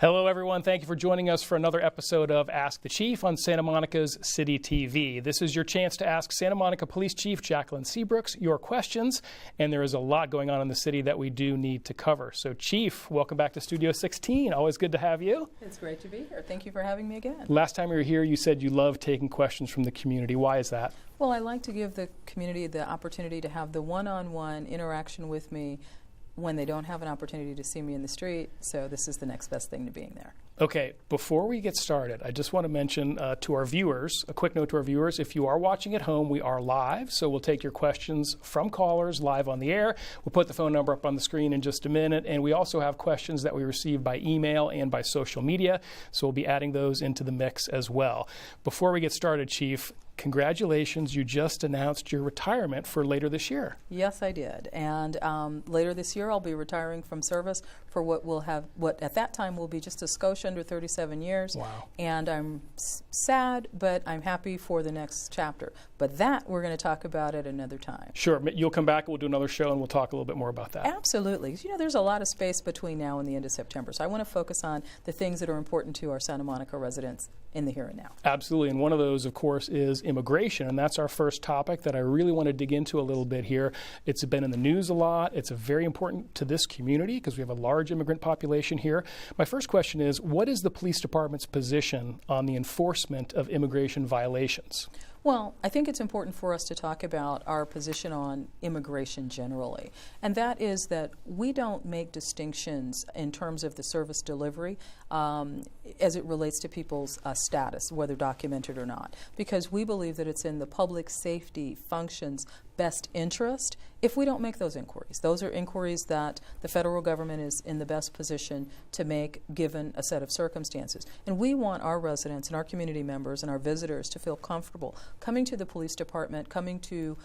Hello, everyone. Thank you for joining us for another episode of Ask the Chief on Santa Monica's City TV. This is your chance to ask Santa Monica Police Chief Jacqueline Seabrooks your questions, and there is a lot going on in the city that we do need to cover. So, Chief, welcome back to Studio 16. Always good to have you. It's great to be here. Thank you for having me again. Last time you were here, you said you love taking questions from the community. Why is that? Well, I like to give the community the opportunity to have the one-on-one interaction with me when they don't have an opportunity to see me in the street, so this is the next best thing to being there. Okay, before we get started, I just want to mention to our viewers, a quick note to our viewers, if you are watching at home, we are live, so we'll take your questions from callers live on the air. We'll put the phone number up on the screen in just a minute, and we also have questions that we receive by email and by social media, so we'll be adding those into the mix as well. Before we get started, Chief, congratulations, you just announced your retirement for later this year. Yes, I did. And later this year, I'll be retiring from service for what at that time will be just a skosh under 37 years. Wow. And I'm sad, but I'm happy for the next chapter. But that we're going to talk about at another time. Sure. You'll come back, we'll do another show, and we'll talk a little bit more about that. Absolutely. You know, there's a lot of space between now and the end of September. So I want to focus on the things that are important to our Santa Monica residents in the here and now. Absolutely. And one of those, of course, is immigration. And that's our first topic that I really want to dig into a little bit here. It's been in the news a lot. It's very important to this community because we have a large immigrant population here. My first question is, what is the police department's position on the enforcement of immigration violations? Well, I think it's important for us to talk about our position on immigration generally, and that is that we don't make distinctions in terms of the service delivery as it relates to people's status, whether documented or not, because we believe that it's in the public safety function's best interest if we don't make those inquiries. Those are inquiries that the federal government is in the best position to make given a set of circumstances. And we want our residents and our community members and our visitors to feel comfortable coming to the police department, coming to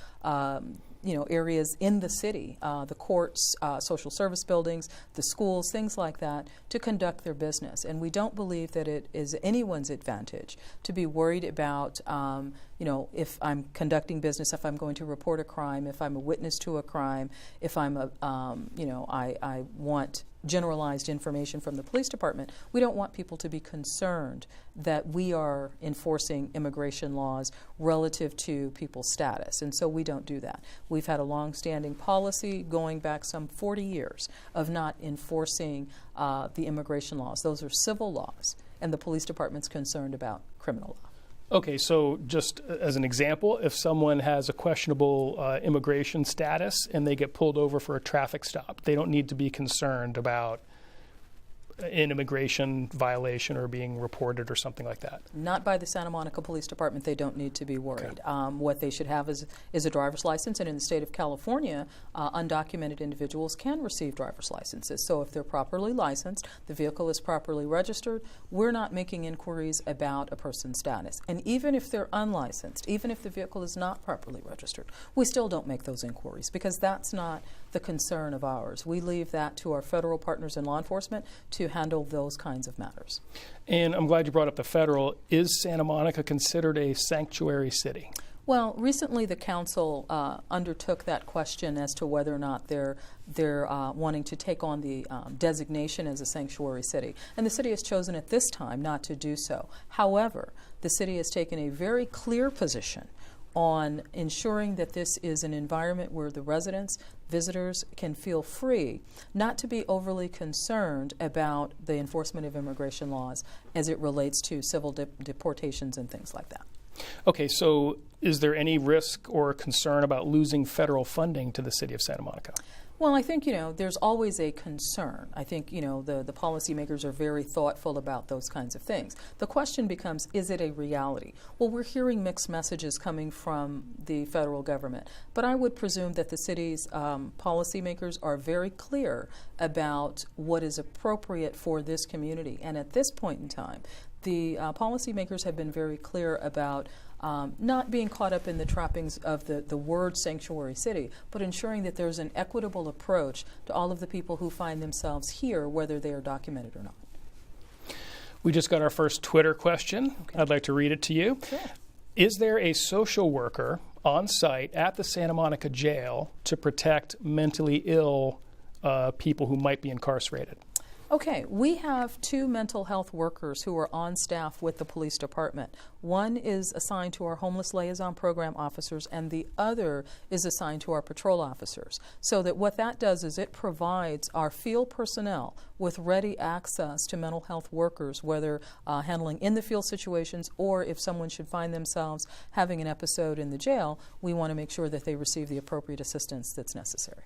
areas in the city, the courts, social service buildings, the schools, things like that, to conduct their business. And we don't believe that it is anyone's advantage to be worried about, if I'm conducting business, if I'm going to report a crime, if I'm a witness to a crime, if I'm I want generalized information from the police department. We don't want people to be concerned that we are enforcing immigration laws relative to people's status, and so we don't do that. We've had a long-standing policy going back some 40 years of not enforcing the immigration laws. Those are civil laws, and the police department's concerned about criminal law. Okay, so just as an example, if someone has a questionable immigration status and they get pulled over for a traffic stop, they don't need to be concerned about an immigration violation or being reported or something like that? Not by the Santa Monica Police Department. They don't need to be worried. Okay. What they should have is a driver's license, and in the state of California, undocumented individuals can receive driver's licenses. So if they're properly licensed, the vehicle is properly registered, we're not making inquiries about a person's status. And even if they're unlicensed, even if the vehicle is not properly registered, we still don't make those inquiries because that's not the concern of ours. We leave that to our federal partners in law enforcement to handle those kinds of matters. And I'm glad you brought up the federal. Is Santa Monica considered a sanctuary city? Well, recently the council undertook that question as to whether or not they're wanting to take on the designation as a sanctuary city. And the city has chosen at this time not to do so. However, the city has taken a very clear position on ensuring that this is an environment where the residents, visitors can feel free not to be overly concerned about the enforcement of immigration laws as it relates to civil deportations and things like that. Okay, so is there any risk or concern about losing federal funding to the city of Santa Monica? Well, I think, there's always a concern. I think, the policymakers are very thoughtful about those kinds of things. The question becomes, is it a reality? Well, we're hearing mixed messages coming from the federal government, but I would presume that the city's policymakers are very clear about what is appropriate for this community. And at this point in time, the policymakers have been very clear about not being caught up in the trappings of the word sanctuary city, but ensuring that there's an equitable approach to all of the people who find themselves here, whether they are documented or not. We just got our first Twitter question. Okay. I'd like to read it to you. Sure. Is there a social worker on site at the Santa Monica jail to protect mentally ill people who might be incarcerated? Okay, we have 2 mental health workers who are on staff with the police department. One is assigned to our homeless liaison program officers, and the other is assigned to our patrol officers. So that what that does is it provides our field personnel with ready access to mental health workers, whether handling in the field situations or if someone should find themselves having an episode in the jail, we want to make sure that they receive the appropriate assistance that's necessary.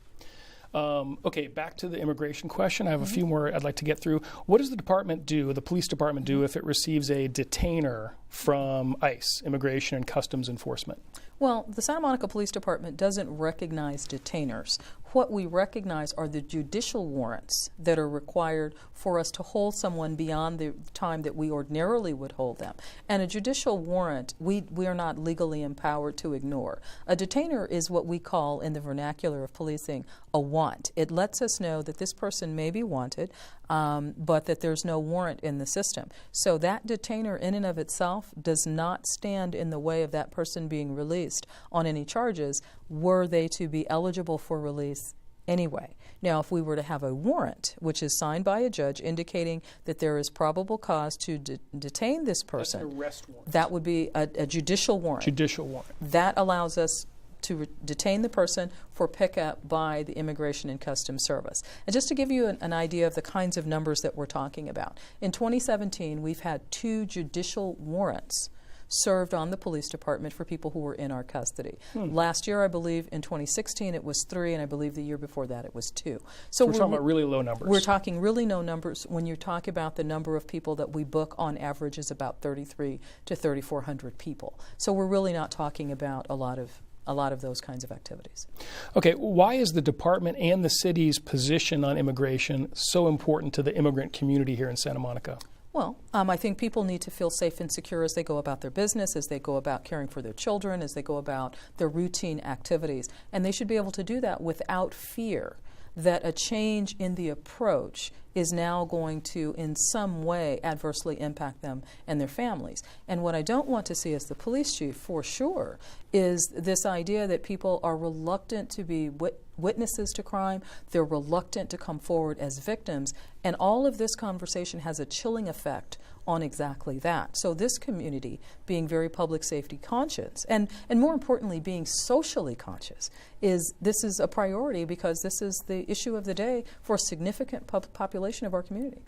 Okay, back to the immigration question. I have a few more I'd like to get through. What does the department do, the police department do, if it receives a detainer from ICE, Immigration and Customs Enforcement? Well, the Santa Monica Police Department doesn't recognize detainers. What we recognize are the judicial warrants that are required for us to hold someone beyond the time that we ordinarily would hold them. And a judicial warrant, we are not legally empowered to ignore. A detainer is what we call, in the vernacular of policing, a want. It lets us know that this person may be wanted, but that there's no warrant in the system. So that detainer in and of itself does not stand in the way of that person being released on any charges were they to be eligible for release anyway. Now, if we were to have a warrant, which is signed by a judge indicating that there is probable cause to detain this person, That's an arrest warrant. that would be a judicial warrant. Judicial warrant. That allows us to detain the person for pickup by the Immigration and Customs Service. And just to give you an idea of the kinds of numbers that we're talking about, in 2017 we've had 2 judicial warrants served on the police department for people who were in our custody. Last year, I believe, in 2016, it was 3, and I believe the year before that it was 2. So we're talking about really low numbers. We're talking really low numbers when you talk about the number of people that we book on average is about 3,300 to 3,400 people. So we're really not talking about a lot of those kinds of activities. Okay, why is the department and the city's position on immigration so important to the immigrant community here in Santa Monica? Well, I think people need to feel safe and secure as they go about their business, as they go about caring for their children, as they go about their routine activities. And they should be able to do that without fear that a change in the approach is now going to, in some way, adversely impact them and their families. And what I don't want to see as the police chief, for sure, is this idea that people are reluctant to be witnesses to crime, they're reluctant to come forward as victims, and all of this conversation has a chilling effect on exactly that. So this community, being very public safety conscious, and more importantly, being socially conscious, this is a priority because this is the issue of the day for a significant population of our community.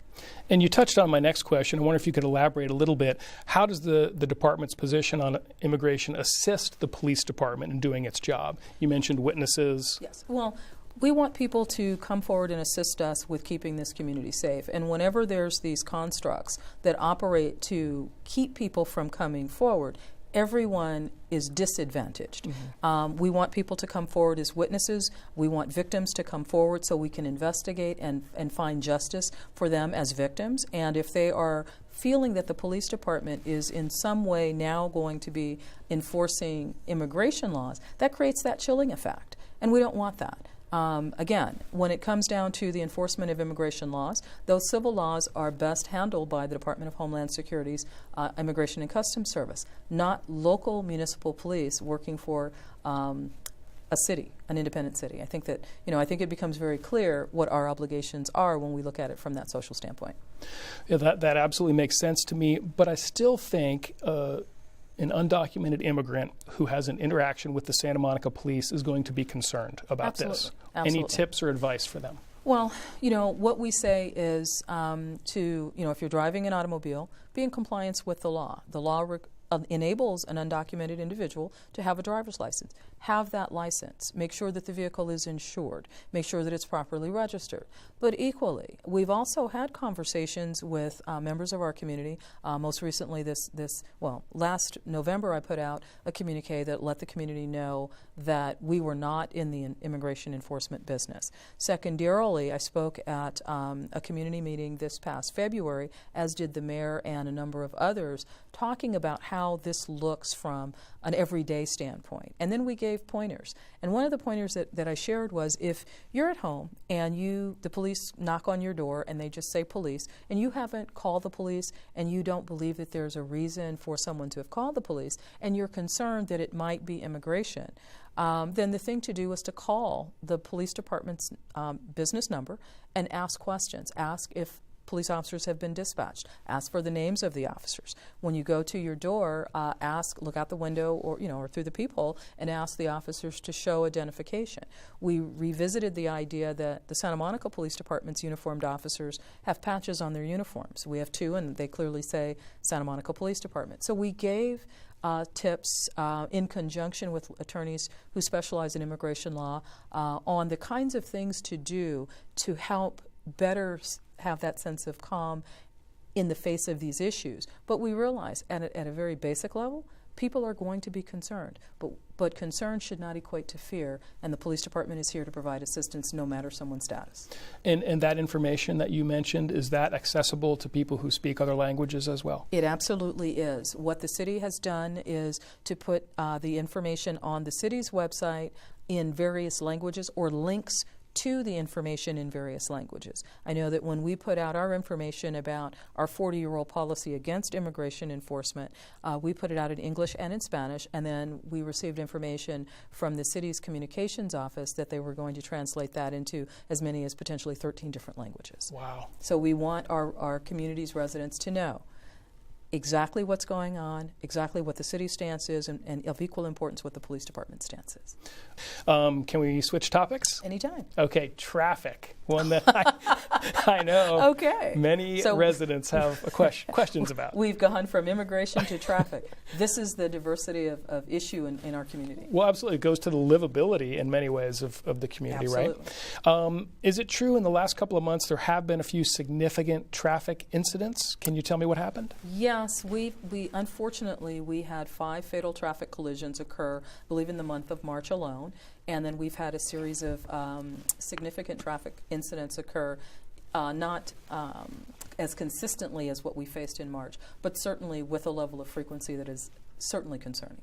And you touched on my next question. I wonder if you could elaborate a little bit. How does the department's position on immigration assist the police department in doing its job? You mentioned witnesses. Yes. Well, we want people to come forward and assist us with keeping this community safe. And whenever there's these constructs that operate to keep people from coming forward, everyone is disadvantaged. We want people to come forward as witnesses. We want victims to come forward so we can investigate and find justice for them as victims. And if they are feeling that the police department is in some way now going to be enforcing immigration laws, that creates that chilling effect. And we don't want that. Again, when it comes down to the enforcement of immigration laws, those civil laws are best handled by the Department of Homeland Security's Immigration and Customs Service, not local municipal police working for a city, an independent city. I think that, I think it becomes very clear what our obligations are when we look at it from that social standpoint. Yeah, that absolutely makes sense to me, but I still think an undocumented immigrant who has an interaction with the Santa Monica police is going to be concerned about this. Absolutely. Any tips or advice for them? Well, what we say is if you're driving an automobile, be in compliance with the law. The law enables an undocumented individual to have a driver's license. Have that license. Make sure that the vehicle is insured. Make sure that it's properly registered. But equally, we've also had conversations with members of our community. Most recently, last November, I put out a communique that let the community know that we were not in the immigration enforcement business. Secondarily, I spoke at a community meeting this past February, as did the mayor and a number of others, talking about how this looks from an everyday standpoint. And then we gave pointers. And one of the pointers that I shared was, if you're at home and the police knock on your door and they just say police, and you haven't called the police and you don't believe that there's a reason for someone to have called the police, and you're concerned that it might be immigration, then the thing to do is to call the police department's business number and ask questions. Ask if police officers have been dispatched. Ask for the names of the officers. When you go to your door, look out the window or through the peephole and ask the officers to show identification. We revisited the idea that the Santa Monica Police Department's uniformed officers have patches on their uniforms. We have 2, and they clearly say Santa Monica Police Department. So we gave tips in conjunction with attorneys who specialize in immigration law on the kinds of things to do to help better have that sense of calm in the face of these issues. But we realize at a very basic level, people are going to be concerned. But concern should not equate to fear, and the police department is here to provide assistance no matter someone's status. And that information that you mentioned, is that accessible to people who speak other languages as well? It absolutely is. What the city has done is to put the information on the city's website in various languages or links to the information in various languages. I know that when we put out our information about our 40-year-old policy against immigration enforcement, we put it out in English and in Spanish, and then we received information from the city's communications office that they were going to translate that into as many as potentially 13 different languages. Wow. So we want our community's residents to know exactly what's going on, exactly what the city's stance is, and of equal importance what the police department's stance is. Can we switch topics? Anytime. Okay, traffic. One that I know many residents have questions about. We've gone from immigration to traffic. This is the diversity of issue in our community. Well, absolutely. It goes to the livability in many ways of the community, absolutely. Right? Is it true in the last couple of months there have been a few significant traffic incidents? Can you tell me what happened? Yes. We unfortunately, we had 5 fatal traffic collisions occur, I believe, in the month of March alone. And then we've had a series of significant traffic incidents occur, not as consistently as what we faced in March, but certainly with a level of frequency that is certainly concerning.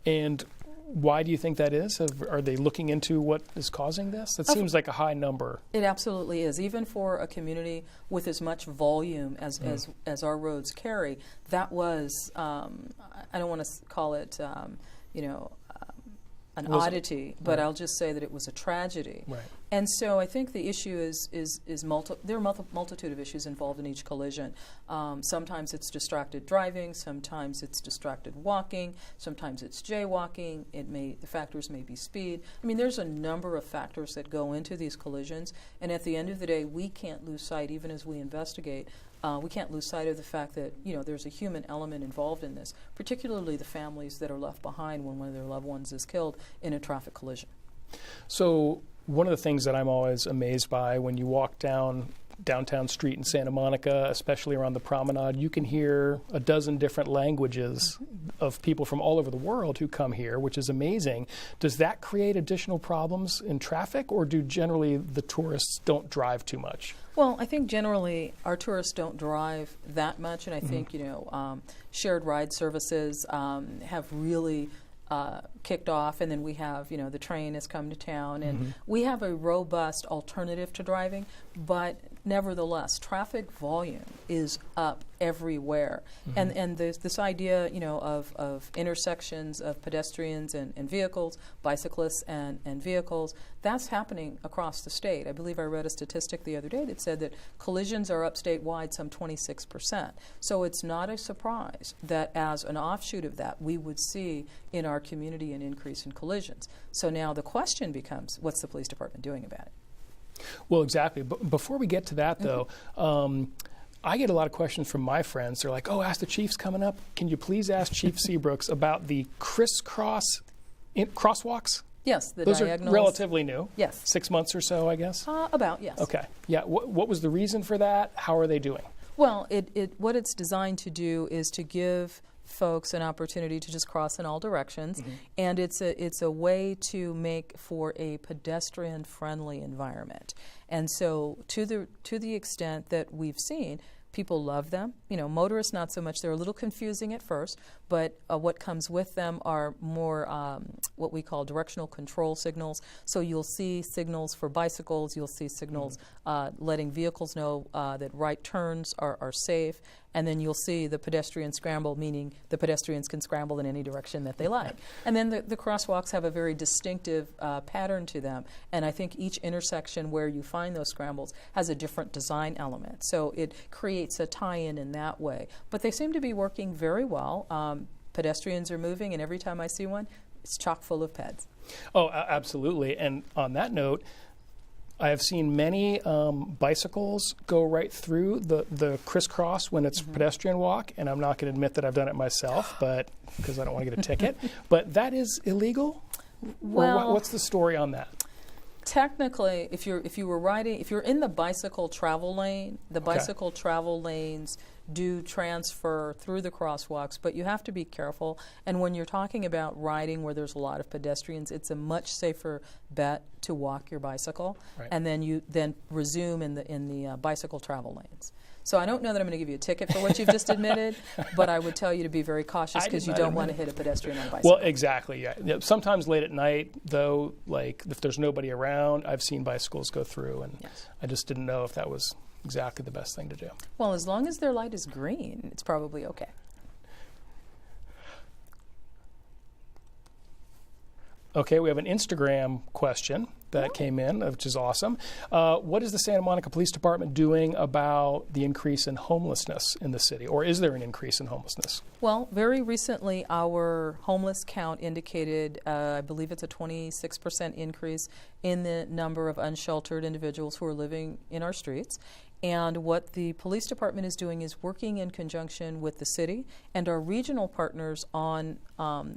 And why do you think that is? Are they looking into what is causing this? That seems like a high number. It absolutely is. Even for a community with as much volume as our roads carry, that was, I don't want to call it, an oddity, but I'll just say that it was a tragedy. Right. And so I think the issue there are multitude of issues involved in each collision. Sometimes it's distracted driving, sometimes it's distracted walking, sometimes it's jaywalking. The factors may be speed. I mean, there's a number of factors that go into these collisions, and at the end of the day, we can't lose sight, even as we investigate. We can't lose sight of the fact that there's a human element involved in this, particularly the families that are left behind when one of their loved ones is killed in a traffic collision. So one of the things that I'm always amazed by when you walk down downtown street in Santa Monica, especially around the promenade, you can hear a dozen different languages of people from all over the world who come here, which is amazing. Does that create additional problems in traffic, or do generally the tourists don't drive too much? Well, I think generally our tourists don't drive that much, and I think shared ride services have really kicked off, and then we have the train has come to town, and we have a robust alternative to driving, but nevertheless, traffic volume is up everywhere, and this idea of intersections of pedestrians and vehicles, bicyclists and vehicles, that's happening across the state. I believe I read a statistic the other day that said that collisions are up statewide some 26%. So it's not a surprise that as an offshoot of that, we would see in our community an increase in collisions. So now the question becomes, what's the police department doing about it? Well, exactly. But before we get to that, though, I get a lot of questions from my friends. They're like, Ask the Chief's coming up. Can you please ask Chief Seabrooks about the crisscross crosswalks? Yes, the Those diagonals. are relatively new. Yes. 6 months or so, I guess? About, yes. Okay. Yeah. What was the reason for that? How are they doing? Well, what it's designed to do is to give folks an opportunity to just cross in all directions, and it's a way to make for a pedestrian-friendly environment. And so, to the extent that we've seen, people love them. Motorists not so much. They're a little confusing at first, but what comes with them are more what we call directional control signals. So you'll see signals for bicycles. You'll see signals letting vehicles know that right turns are safe. and then you'll see the pedestrian scramble, meaning the pedestrians can scramble in any direction that they like. And then the crosswalks have a very distinctive pattern to them, and I think each intersection where you find those scrambles has a different design element. So it creates a tie-in in that way. But they seem to be working very well. Pedestrians are moving, and every time I see one, it's chock full of peds. Oh, absolutely. And on that note, I have seen many bicycles go right through the crisscross when it's pedestrian walk, and I'm not going to admit that I've done it myself, but because I don't want to get a ticket. But that is illegal? Well, or what's the story on that? Technically, if you're in the bicycle travel lane, the bicycle travel lanes do transfer through the crosswalks, but you have to be careful. And when you're talking about riding where there's a lot of pedestrians, it's a much safer bet to walk your bicycle, and then you resume in the bicycle travel lanes. So I don't know that I'm going to give you a ticket for what you've just admitted, but I would tell you to be very cautious because you don't want to hit a pedestrian on a bicycle. Well, exactly, yeah. Sometimes late at night, though, like if there's nobody around, I've seen bicycles go through, and I just didn't know if that was exactly the best thing to do. Well, as long as their light is green, it's probably okay. Okay, we have an Instagram question that came in, which is awesome. What is the Santa Monica Police Department doing about the increase in homelessness in the city? Or is there an increase in homelessness? Well, very recently our homeless count indicated, I believe it's a 26% increase in the number of unsheltered individuals who are living in our streets. And what the police department is doing is working in conjunction with the city and our regional partners on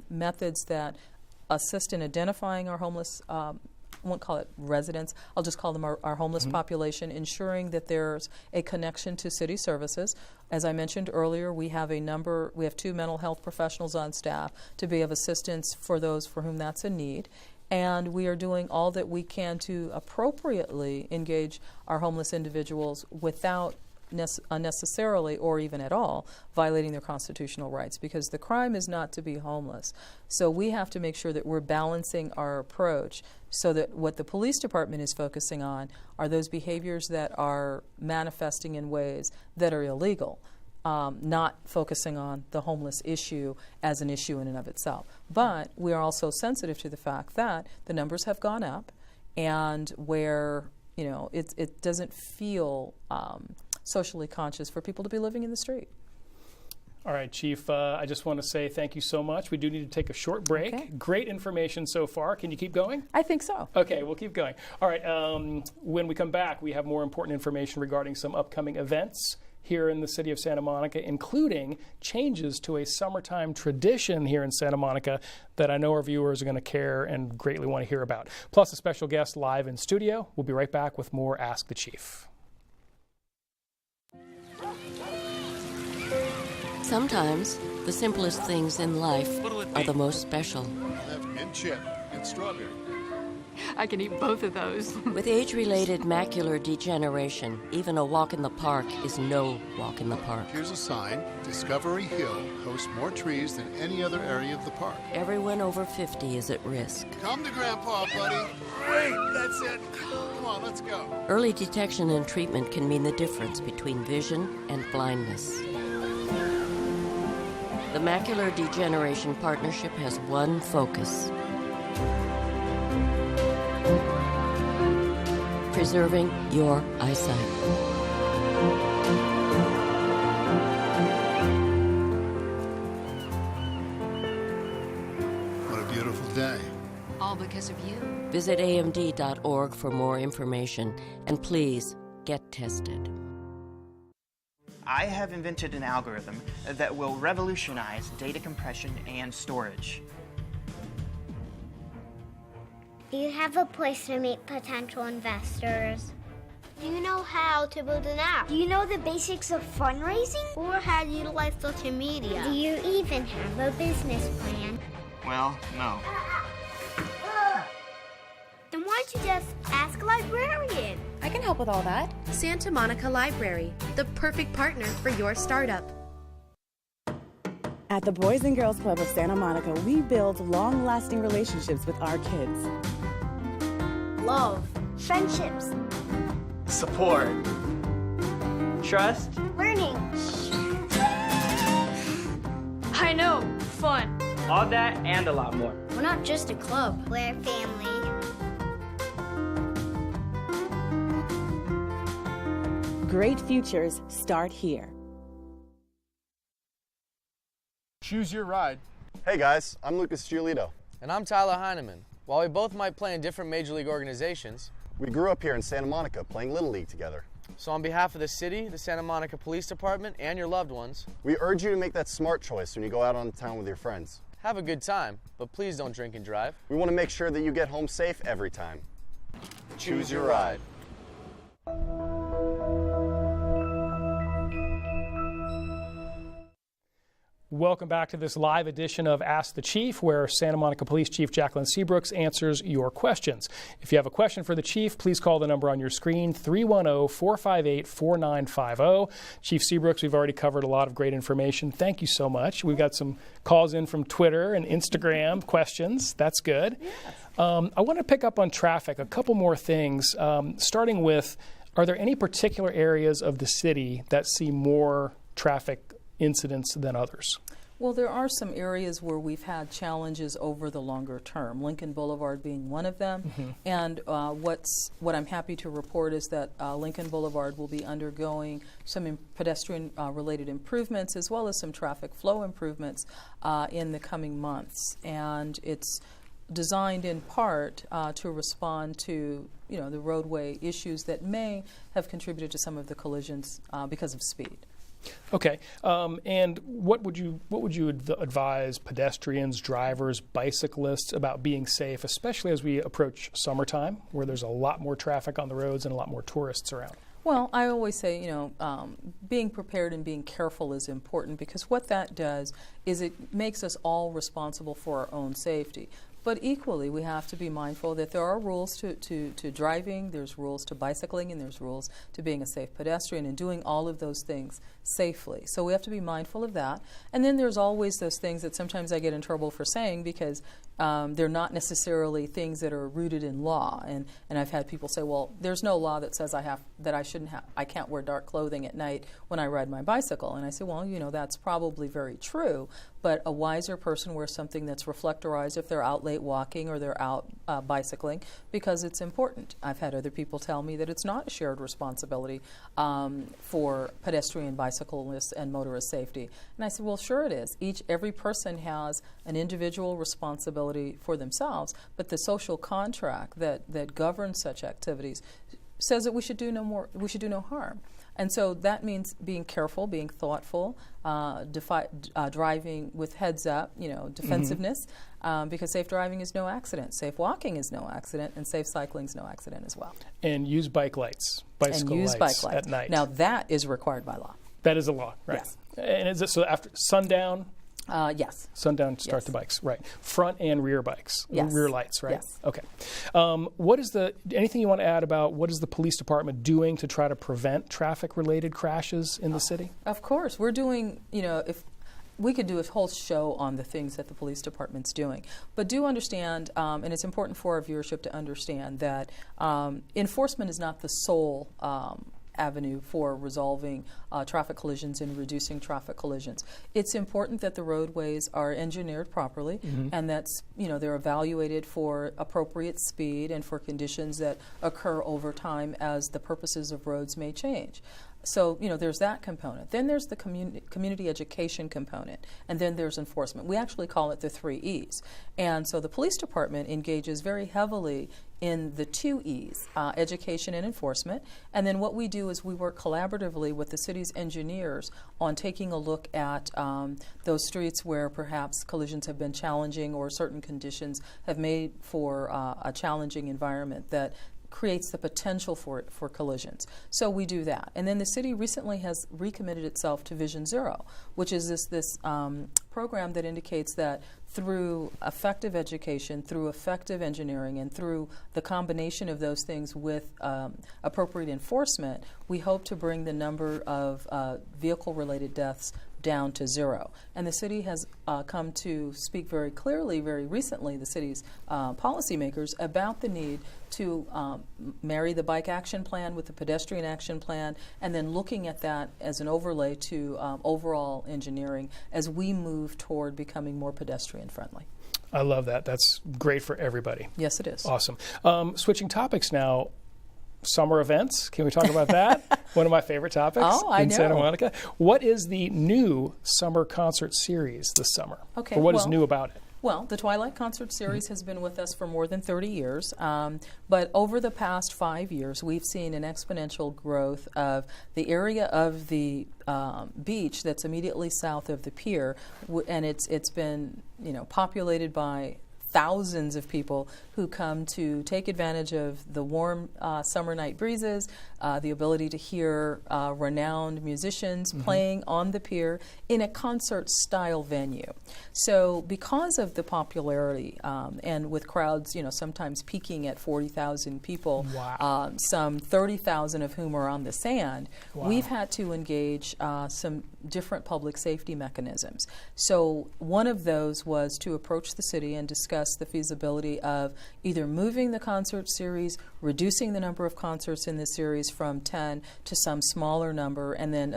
methods that assist in identifying our homeless, I won't call it residents, I'll just call them our homeless population, ensuring that there's a connection to city services. As I mentioned earlier, we have 2 mental health professionals on staff to be of assistance for those for whom that's a need. And we are doing all that we can to appropriately engage our homeless individuals without unnecessarily or even at all violating their constitutional rights, because the crime is not to be homeless. So we have to make sure that we're balancing our approach so that what the police department is focusing on are those behaviors that are manifesting in ways that are illegal. Not focusing on the homeless issue as an issue in and of itself. But we are also sensitive to the fact that the numbers have gone up, and where it doesn't feel socially conscious for people to be living in the street. All right, Chief, I just want to say thank you so much. We do need to take a short break. Okay. Great information so far. Can you keep going? I think so. Okay, we'll keep going. All right, when we come back, we have more important information regarding some upcoming events here in the city of Santa Monica, including changes to a summertime tradition here in Santa Monica that I know our viewers are going to care and greatly want to hear about. Plus a special guest live in studio. We'll be right back with more Ask the Chief. Sometimes the simplest things in life are the most special. I'll have mint chip and strawberry. I can eat both of those. With age-related macular degeneration, even a walk in the park is no walk in the park. Here's a sign. Discovery Hill hosts more trees than any other area of the park. Everyone over 50 is at risk. Come to Grandpa, buddy. Great, that's it. Come on, let's go. Early detection and treatment can mean the difference between vision and blindness. The Macular Degeneration Partnership has one focus: preserving your eyesight. What a beautiful day. All because of you. Visit amd.org for more information, and please get tested. I have invented an algorithm that will revolutionize data compression and storage. Do you have a place to meet potential investors? Do you know how to build an app? Do you know the basics of fundraising? Or how to utilize social media? Do you even have a business plan? Well, no. Then why don't you just ask a librarian? I can help with all that. Santa Monica Library, the perfect partner for your startup. At the Boys and Girls Club of Santa Monica, we build long-lasting relationships with our kids. Love, friendships, Support. Trust. learning. I know, fun. All that and a lot more. We're not just a club. We're family. Great futures start here. Choose your ride. Hey guys, I'm Lucas Giolito. And I'm Tyler Heineman. While we both might play in different Major League organizations, we grew up here in Santa Monica playing Little League together. So on behalf of the city, the Santa Monica Police Department, and your loved ones, we urge you to make that smart choice when you go out on the town with your friends. Have a good time, but please don't drink and drive. We want to make sure that you get home safe every time. Choose your ride. Welcome back to this live edition of Ask the Chief, where Santa Monica Police Chief Jacqueline Seabrooks answers your questions. If you have a question for the Chief, please call the number on your screen, 310-458-4950. Chief Seabrooks, we've already covered a lot of great information. Thank you so much. We've got some calls in from Twitter and Instagram questions. That's good. Yes. I want to pick up on traffic, a couple more things, starting with, are there any particular areas of the city that see more traffic incidents than others? Well, there are some areas where we've had challenges over the longer term, Lincoln Boulevard being one of them. Mm-hmm. And what I'm happy to report is that Lincoln Boulevard will be undergoing some pedestrian-related improvements as well as some traffic flow improvements in the coming months. And it's designed in part to respond to the roadway issues that may have contributed to some of the collisions because of speed. Okay, and what would you advise pedestrians, drivers, bicyclists about being safe, especially as we approach summertime, where there's a lot more traffic on the roads and a lot more tourists around? Well, I always say, being prepared and being careful is important, because what that does is it makes us all responsible for our own safety. But equally, we have to be mindful that there are rules to driving, there's rules to bicycling, and there's rules to being a safe pedestrian and doing all of those things safely. So we have to be mindful of that. And then there's always those things that sometimes I get in trouble for saying because they're not necessarily things that are rooted in law. And I've had people say, well, there's no law that says I can't wear dark clothing at night when I ride my bicycle. And I say, well, that's probably very true. But a wiser person wears something that's reflectorized if they're out late walking or they're out bicycling, because it's important. I've had other people tell me that it's not a shared responsibility for pedestrian, bicyclists, and motorist safety. And I said, well, sure it is. Every person has an individual responsibility for themselves, but the social contract that governs such activities says that we should do no harm. And so that means being careful, being thoughtful, driving with heads up, defensiveness, because safe driving is no accident, safe walking is no accident, and safe cycling is no accident as well. And use bike lights, bicycle lights at night. Now that is required by law. That is a law, right? Yes. And is it so after sundown? Yes. Sundown, start the bikes, right. Front and rear bikes, yes. Rear lights, right? Yes. Okay. Anything you want to add about what is the police department doing to try to prevent traffic-related crashes in the city? Of course. We're doing, if we could do a whole show on the things that the police department's doing. But do understand, and it's important for our viewership to understand that enforcement is not the sole avenue for resolving traffic collisions and reducing traffic collisions. It's important that the roadways are engineered properly, mm-hmm. and that they're evaluated for appropriate speed and for conditions that occur over time as the purposes of roads may change. So, there's that component. Then there's the community education component, and then there's enforcement. We actually call it the 3 E's. And so the police department engages very heavily in the 2 E's, education and enforcement. And then what we do is we work collaboratively with the city's engineers on taking a look at those streets where perhaps collisions have been challenging or certain conditions have made for a challenging environment that creates the potential for collisions. So we do that. And then the city recently has recommitted itself to Vision Zero, which is this program that indicates that through effective education, through effective engineering, and through the combination of those things with appropriate enforcement, we hope to bring the number of vehicle-related deaths down to 0. And the city has come to speak very clearly, very recently, the city's policymakers, about the need to marry the bike action plan with the pedestrian action plan, and then looking at that as an overlay to overall engineering as we move toward becoming more pedestrian friendly. I love that. That's great for everybody. Yes, it is. Awesome. Switching topics now. Summer events. Can we talk about that? One of my favorite topics in Santa Monica. What is the new summer concert series this summer? Okay. Or what is new about it? Well, the Twilight Concert Series has been with us for more than 30 years, but over the past 5 years, we've seen an exponential growth of the area of the beach that's immediately south of the pier, and it's been populated by thousands of people who come to take advantage of the warm summer night breezes, the ability to hear renowned musicians playing on the pier in a concert-style venue. So because of the popularity and with crowds, sometimes peaking at 40,000 people, some 30,000 of whom are on the sand, we've had to engage some different public safety mechanisms. So one of those was to approach the city and discuss the feasibility of either moving the concert series, reducing the number of concerts in the series from 10 to some smaller number, and then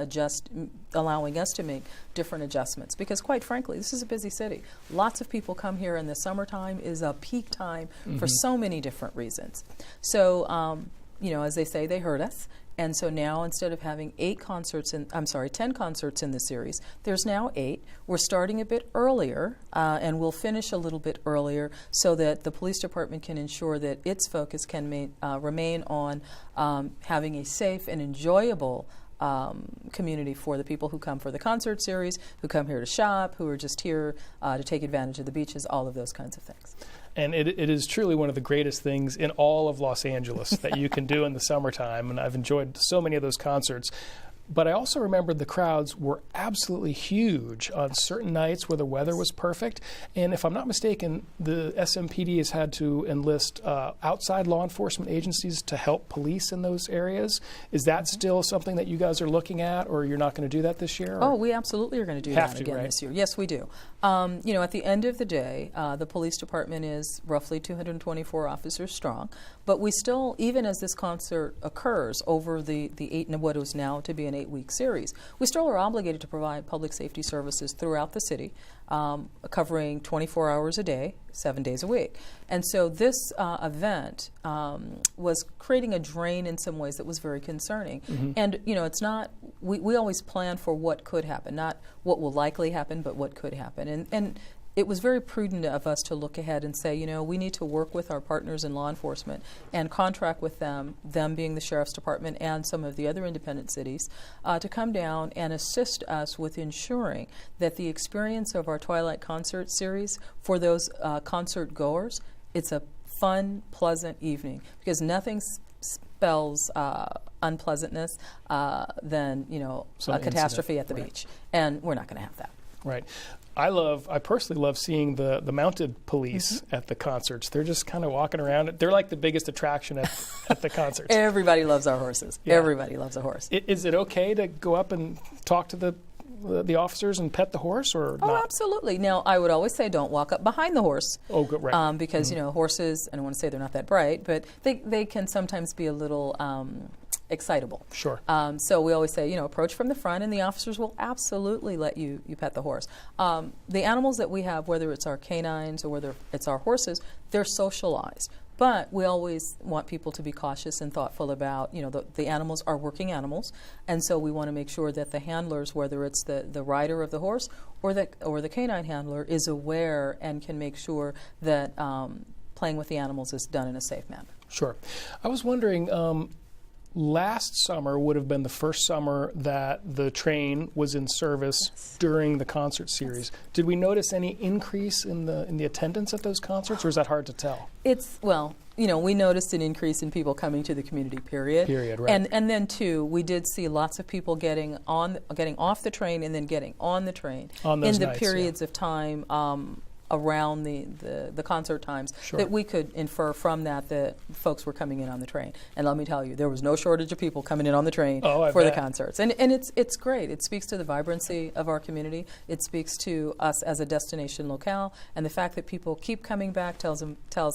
allowing us to make different adjustments. Because quite frankly, this is a busy city. Lots of people come here, and the summertime is a peak time for so many different reasons. So, as they say, they heard us. And so now, instead of having 10 concerts in the series, there's now 8. We're starting a bit earlier, and we'll finish a little bit earlier so that the police department can ensure that its focus can remain on having a safe and enjoyable community for the people who come for the concert series, who come here to shop, who are just here to take advantage of the beaches, all of those kinds of things. And it is truly one of the greatest things in all of Los Angeles that you can do in the summertime, and I've enjoyed so many of those concerts. But I also remember the crowds were absolutely huge on certain nights where the weather was perfect. And if I'm not mistaken, the SMPD has had to enlist outside law enforcement agencies to help police in those areas. Is that still something that you guys are looking at, or you're not going to do that this year? Oh, we absolutely are going to do that again this year. Yes, we do. At the end of the day, the police department is roughly 224 officers strong. But we still, even as this concert occurs over the what is now to be an 8-week series, we still are obligated to provide public safety services throughout the city, covering 24 hours a day, 7 days a week. And so this event was creating a drain in some ways that was very concerning. And, it's not, we always plan for what could happen, not what will likely happen, but what could happen. And it was very prudent of us to look ahead and say, we need to work with our partners in law enforcement and contract with them being the Sheriff's Department and some of the other independent cities, to come down and assist us with ensuring that the experience of our Twilight Concert Series for those concert goers, it's a fun, pleasant evening, because nothing spells unpleasantness than, a catastrophe at the beach. And we're not going to have that. Right. I personally love seeing the mounted police at the concerts. They're just kind of walking around. They're like the biggest attraction at the concerts. Everybody loves our horses. Yeah. Everybody loves a horse. Is it okay to go up and talk to the officers and pet the horse, or not? Oh, absolutely. Now, I would always say don't walk up behind the horse. Oh, good, right. Because, horses, I don't want to say they're not that bright, but they can sometimes be a little excitable. Sure. So we always say, approach from the front, and the officers will absolutely let you pet the horse. The animals that we have, whether it's our canines or whether it's our horses, they're socialized. But we always want people to be cautious and thoughtful about, the animals are working animals, and so we want to make sure that the handlers, whether it's the rider of the horse or the canine handler, is aware and can make sure that playing with the animals is done in a safe manner. Sure. I was wondering, last summer would have been the first summer that the train was in service during the concert series. Did we notice any increase in the attendance at those concerts, or is that hard to tell? We noticed an increase in people coming to the community, period. Right. And then, too, we did see lots of people getting off the train and then getting on the train on those in the nights, periods of time around the concert times that we could infer from that folks were coming in on the train. And let me tell you, there was no shortage of people coming in on the train for the concerts. And it's great. It speaks to the vibrancy of our community. It speaks to us as a destination locale. And the fact that people keep coming back tells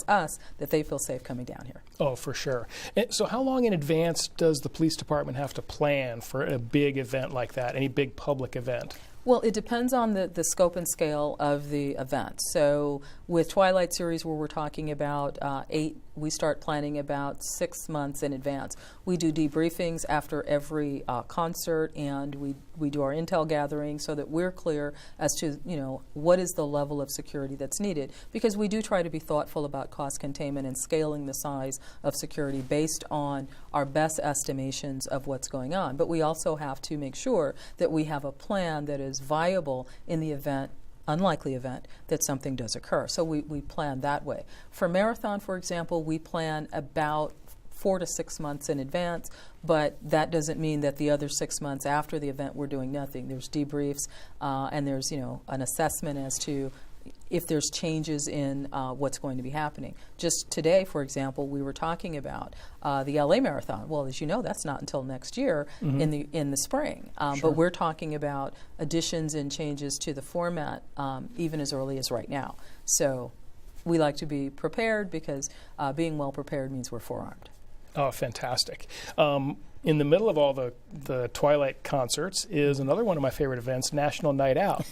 us that they feel safe coming down here. Oh, for sure. And so how long in advance does the police department have to plan for a big event like that, any big public event? Well, it depends on the scope and scale of the event. So with Twilight Series, where we're talking about 8, we start planning about 6 months in advance. We do debriefings after every concert, and we do our intel gathering so that we're clear as to what is the level of security that's needed. Because we do try to be thoughtful about cost containment and scaling the size of security based on our best estimations of what's going on. But we also have to make sure that we have a plan that is viable in the unlikely event that something does occur. So we plan that way. For Marathon, for example, we plan about 4 to 6 months in advance, but that doesn't mean that the other 6 months after the event we're doing nothing. There's debriefs and there's an assessment as to if there's changes in what's going to be happening. Just today, for example, we were talking about the LA Marathon. Well, as you know, that's not until next year in the spring. But we're talking about additions and changes to the format even as early as right now. So we like to be prepared because being well prepared means we're forearmed. Oh, fantastic. In the middle of all the Twilight concerts is another one of my favorite events, National Night Out.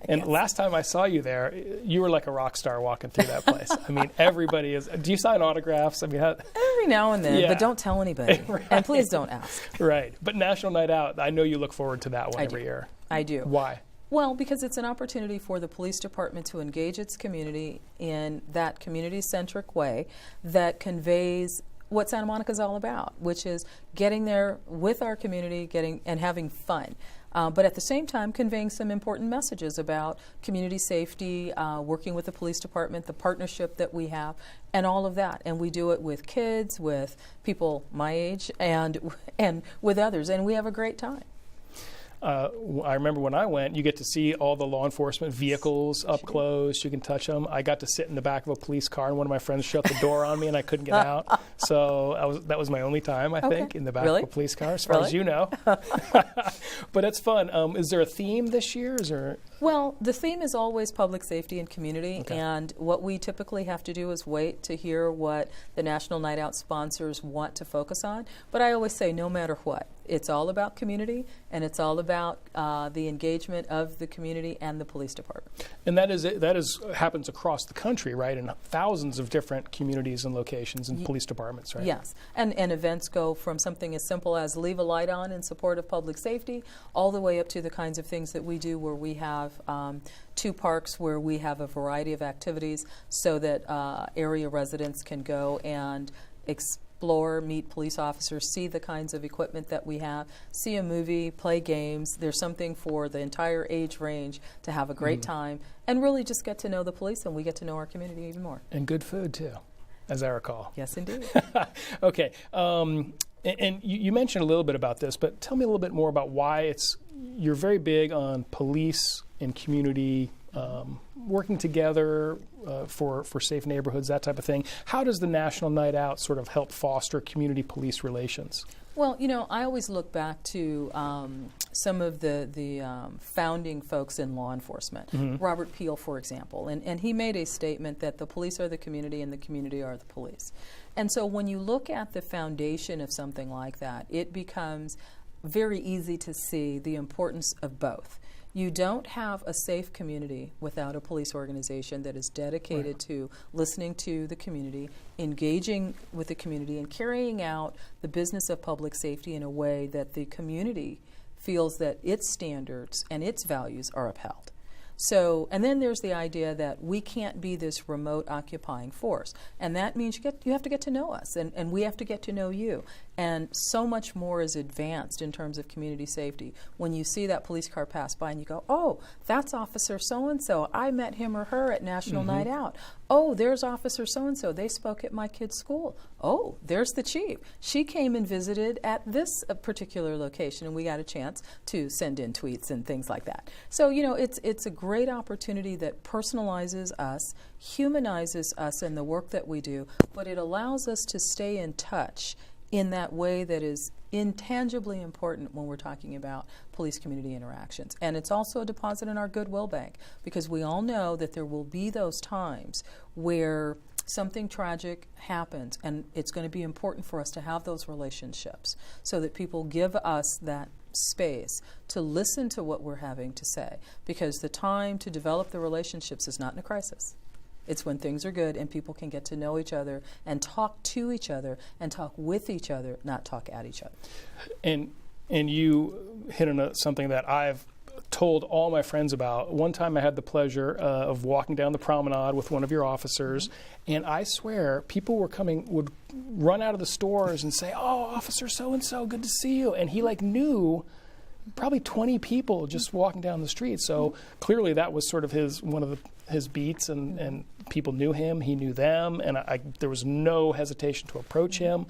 And last time I saw you there, you were like a rock star walking through that place. I mean, everybody is. Do you sign autographs? I mean, every now and then, but don't tell anybody. Right. And please don't ask. Right. But National Night Out, I know you look forward to that one every year. I do. Why? Well, because it's an opportunity for the police department to engage its community in that community-centric way that conveys what Santa Monica is all about, which is getting there with our community, and having fun. But at the same time, conveying some important messages about community safety, working with the police department, the partnership that we have, and all of that. And we do it with kids, with people my age, and with others, and we have a great time. I remember when I went, you get to see all the law enforcement vehicles up close. You can touch them. I got to sit in the back of a police car, and one of my friends shut the door on me, and I couldn't get out. So that was my only time, I think, in the back of a police car, as far as you know. But it's fun. Is there a theme this year? Well, the theme is always public safety and community, and what we typically have to do is wait to hear what the National Night Out sponsors want to focus on. But I always say, no matter what, it's all about community, and it's all about the engagement of the community and the police department. And that happens across the country, right? In thousands of different communities and locations and police departments, right? Yes, and events go from something as simple as leave a light on in support of public safety, all the way up to the kinds of things that we do where we have 2 parks where we have a variety of activities so that area residents can go and explore, meet police officers, see the kinds of equipment that we have, see a movie, play games. There's something for the entire age range to have a great time and really just get to know the police, and we get to know our community even more. And good food, too, as I recall. Yes, indeed. Okay. And you mentioned a little bit about this, but tell me a little bit more about why you're very big on police and community working together for safe neighborhoods, that type of thing. How does the National Night Out sort of help foster community-police relations? Well, I always look back to some of the founding folks in law enforcement. Robert Peel, for example, and he made a statement that the police are the community and the community are the police. And so when you look at the foundation of something like that, it becomes very easy to see the importance of both. You don't have a safe community without a police organization that is dedicated to listening to the community, engaging with the community, and carrying out the business of public safety in a way that the community feels that its standards and its values are upheld. So, and then there's the idea that we can't be this remote occupying force. And that means you have to get to know us, and we have to get to know you. And so much more is advanced in terms of community safety. When you see that police car pass by and you go, oh, that's Officer so-and-so. I met him or her at National Night Out. Oh, there's Officer so-and-so. They spoke at my kid's school. oh, there's the chief. She came and visited at this particular location, and we got a chance to send in tweets and things like that. So, it's a great opportunity that personalizes us, humanizes us in the work that we do, but it allows us to stay in touch in that way that is intangibly important when we're talking about police-community interactions. And it's also a deposit in our goodwill bank, because we all know that there will be those times where something tragic happens, and it's going to be important for us to have those relationships so that people give us that space to listen to what we're having to say, because the time to develop the relationships is not in a crisis. It's when things are good and people can get to know each other and talk to each other and talk with each other, not talk at each other. And you hit on something that I've told all my friends about. One time I had the pleasure of walking down the promenade with one of your officers, and I swear people would run out of the stores and say, "Oh, Officer so-and-so, good to see you." And he knew probably 20 people just walking down the street. So clearly that was sort of one of his beats, and people knew him, he knew them, and there was no hesitation to approach him.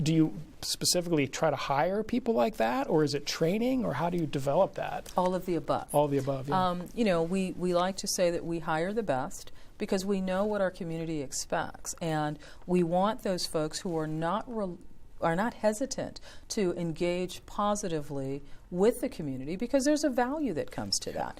Do you specifically try to hire people like that, or is it training, or how do you develop that? All of the above. All of the above, yeah. We like to say that we hire the best because we know what our community expects, and we want those folks who are not hesitant to engage positively with the community, because there's a value that comes to that.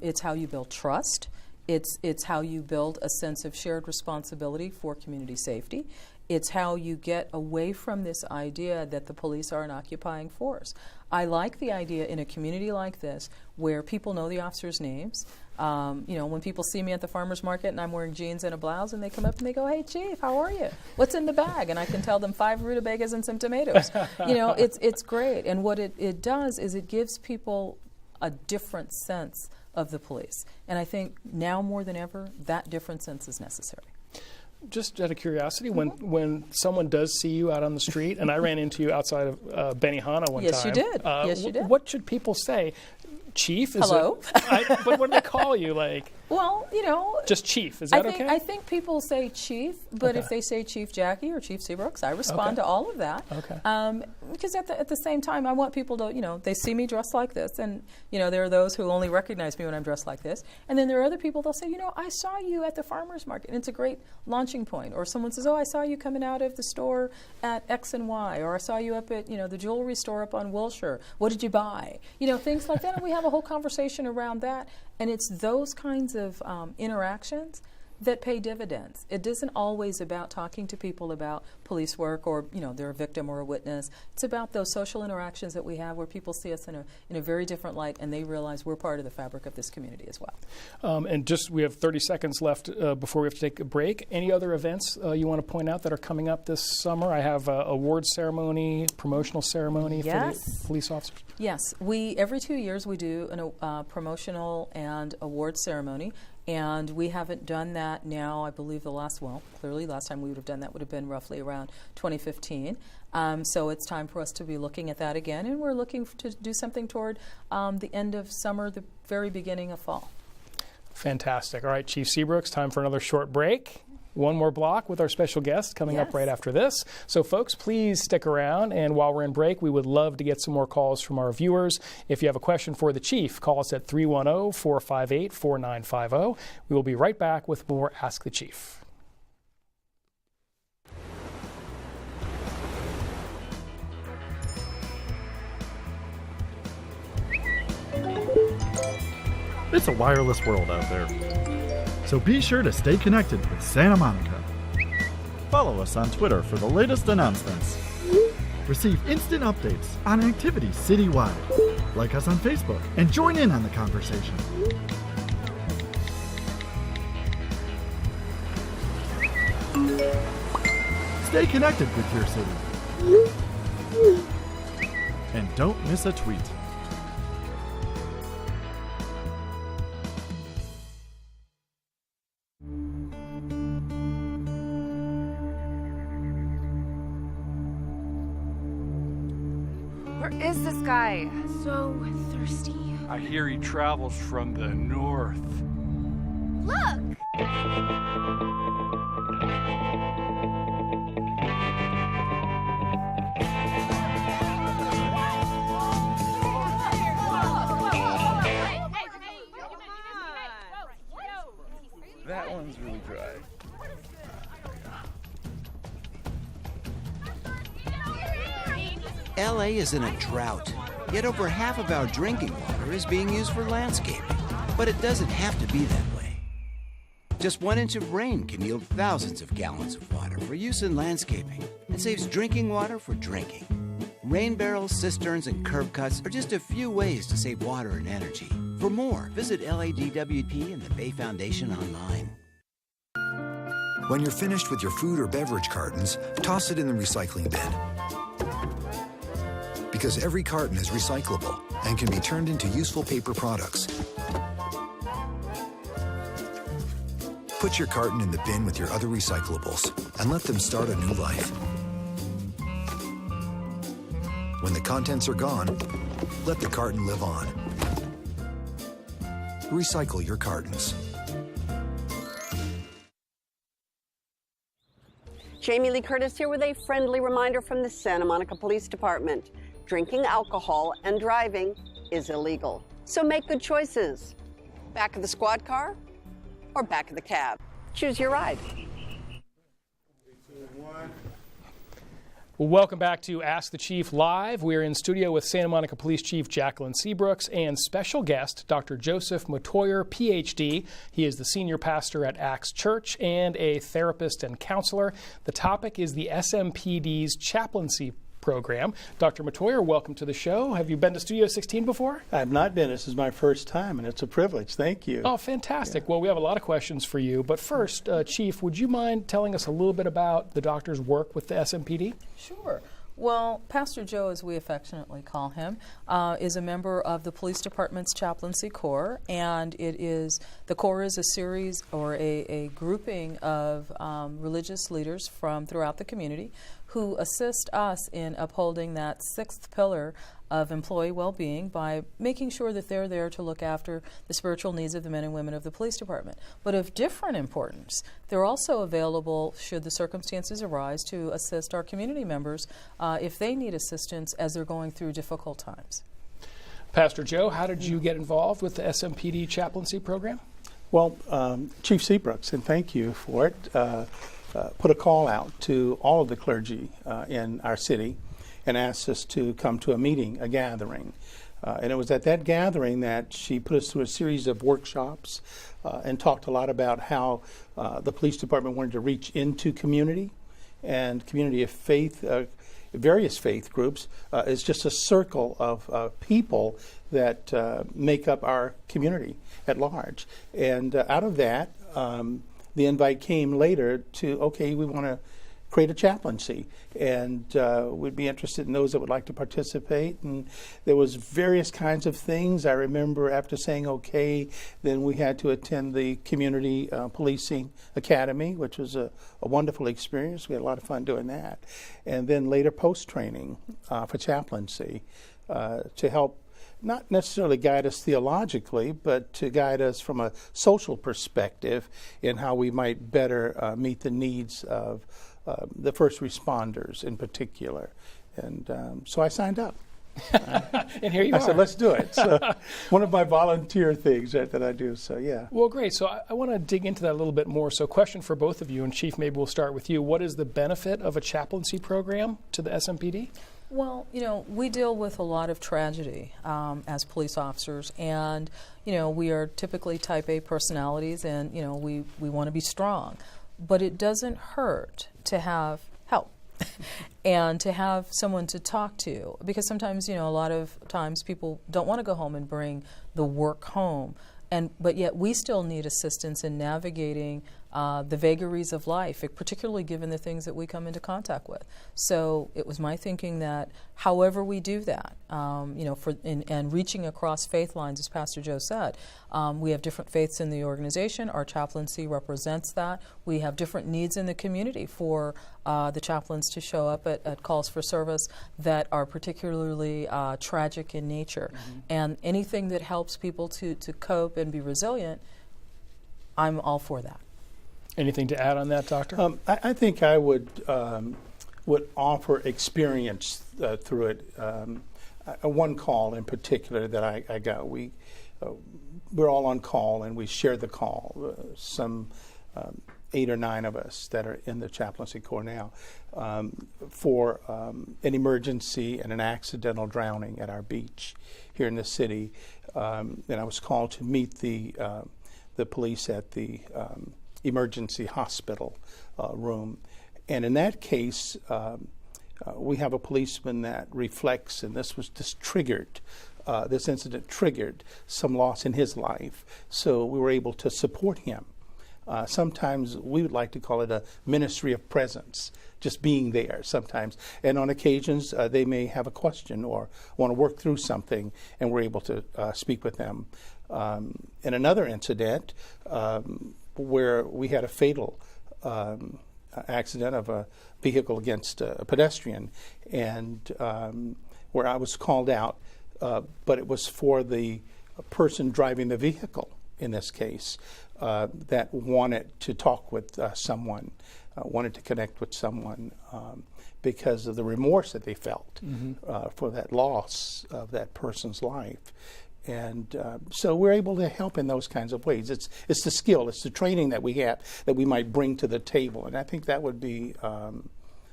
It's how you build trust. It's how you build a sense of shared responsibility for community safety. It's how you get away from this idea that the police are an occupying force. I like the idea in a community like this where people know the officers' names. When people see me at the farmer's market and I'm wearing jeans and a blouse, and they come up and they go, "Hey, Chief, how are you? What's in the bag?" And I can tell them 5 rutabagas and some tomatoes. It's great. And what it does is it gives people a different sense of the police. And I think now more than ever, that different sense is necessary. Just out of curiosity, when someone does see you out on the street, and I ran into you outside of Benihana one time. Yes, you did. Yes, you did. What should people say? Chief? Hello? But what do they call you? Well, just Chief. Is that okay? I think people say Chief, but if they say Chief Jackie or Chief Seabrooks, I respond to all of that. Okay. Because at the same time, I want people to, they see me dressed like this, and, there are those who only recognize me when I'm dressed like this. And then there are other people, they'll say, I saw you at the farmer's market. And it's a great launching point. Or someone says, "Oh, I saw you coming out of the store at X and Y. Or I saw you up at, the jewelry store up on Wilshire. What did you buy?" Things like that. And we have a whole conversation around that. And it's those kinds of interactions that pay dividends. It isn't always about talking to people about police work or, they're a victim or a witness. It's about those social interactions that we have where people see us in a very different light, and they realize we're part of the fabric of this community as well. And we have 30 seconds left before we have to take a break. Any other events you want to point out that are coming up this summer? I have an awards ceremony, promotional ceremony for the police officers. Yes. Every 2 years we do a promotional and award ceremony. And we haven't done that now, I believe last time we would have done that would have been roughly around 2015. So it's time for us to be looking at that again, and we're looking to do something toward the end of summer, the very beginning of fall. Fantastic. All right, Chief Seabrooks, time for another short break. One more block with our special guest coming up right after this. So, folks, please stick around. And while we're in break, we would love to get some more calls from our viewers. If you have a question for the Chief, call us at 310-458-4950. We will be right back with more Ask the Chief. It's a wireless world out there. So be sure to stay connected with Santa Monica. Follow us on Twitter for the latest announcements. Receive instant updates on activities citywide. Like us on Facebook and join in on the conversation. Stay connected with your city. And don't miss a tweet. Where is this guy? So thirsty. I hear he travels from the north. Look! LA is in a drought, yet over half of our drinking water is being used for landscaping. But it doesn't have to be that way. Just 1 inch of rain can yield thousands of gallons of water for use in landscaping and saves drinking water for drinking. Rain barrels, cisterns, and curb cuts are just a few ways to save water and energy. For more, visit LADWP and the Bay Foundation online. When you're finished with your food or beverage cartons, toss it in the recycling bin. Because every carton is recyclable and can be turned into useful paper products. Put your carton in the bin with your other recyclables and let them start a new life. When the contents are gone, let the carton live on. Recycle your cartons. Jamie Lee Curtis here with a friendly reminder from the Santa Monica Police Department. Drinking alcohol and driving is illegal. So make good choices. Back of the squad car or back of the cab. Choose your ride. Well, welcome back to Ask the Chief Live. We're in studio with Santa Monica Police Chief Jacqueline Seabrooks and special guest Dr. Joseph Matoyer, Ph.D. He is the senior pastor at Axe Church and a therapist and counselor. The topic is the SMPD's chaplaincy program. Dr. Matoyer, welcome to the show. Have you been to Studio 16 before? I have not been. This is my first time, and it's a privilege. Thank you. Oh, fantastic. Yeah. Well, we have a lot of questions for you. But first, Chief, would you mind telling us a little bit about the doctor's work with the SMPD? Sure. Well, Pastor Joe, as we affectionately call him, is a member of the Police Department's Chaplaincy Corps, and the Corps is a series or a grouping of religious leaders from throughout the community who assist us in upholding that sixth pillar of employee well-being by making sure that they're there to look after the spiritual needs of the men and women of the police department. But of different importance, they're also available, should the circumstances arise, to assist our community members if they need assistance as they're going through difficult times. Pastor Joe, how did you get involved with the SMPD chaplaincy program? Well, Chief Seabrooks, and thank you for it, put a call out to all of the clergy in our city and asked us to come to a meeting, a gathering. And it was at that gathering that she put us through a series of workshops and talked a lot about how the police department wanted to reach into community and community of faith, various faith groups, is just a circle of people that make up our community at large. And out of that, the invite came later to, okay, we want to create a chaplaincy, and we'd be interested in those that would like to participate. And there was various kinds of things. I remember after saying okay, then we had to attend the Community Policing Academy, which was a wonderful experience. We had a lot of fun doing that. And then later post-training for chaplaincy to help not necessarily guide us theologically, but to guide us from a social perspective in how we might better meet the needs of the first responders in particular. And so I signed up. And here you are. I said, let's do it. So one of my volunteer things that I do, so yeah. Well, great. So I want to dig into that a little bit more. So question for both of you, and Chief, maybe we'll start with you. What is the benefit of a chaplaincy program to the SMPD? Well, we deal with a lot of tragedy as police officers, and, we are typically type A personalities, and, we want to be strong. But it doesn't hurt to have help and to have someone to talk to, because sometimes, a lot of times people don't want to go home and bring the work home, but yet we still need assistance in navigating the vagaries of life, particularly given the things that we come into contact with. So it was my thinking that however we do that, and reaching across faith lines, as Pastor Joe said, we have different faiths in the organization. Our chaplaincy represents that. We have different needs in the community for the chaplains to show up at calls for service that are particularly tragic in nature. Mm-hmm. And anything that helps people to cope and be resilient, I'm all for that. Anything to add on that, Doctor? I think I would offer experience through it. One call in particular that I got, we're all on call and we share the call. Some 8 or 9 of us that are in the chaplaincy corps now for an emergency and an accidental drowning at our beach here in the city. And I was called to meet the police at the emergency hospital room. And in that case, we have a policeman that reflects, and this triggered, this incident triggered some loss in his life. So we were able to support him. Sometimes we would like to call it a ministry of presence, just being there sometimes. And on occasions, they may have a question or want to work through something, and we're able to speak with them. In another incident where we had a fatal accident of a vehicle against a pedestrian, and where I was called out, but it was for the person driving the vehicle in this case that wanted to talk with someone, wanted to connect with someone because of the remorse that they felt for that loss of that person's life. And so we're able to help in those kinds of ways. It's the skill, it's the training that we have that we might bring to the table. And I think that would be,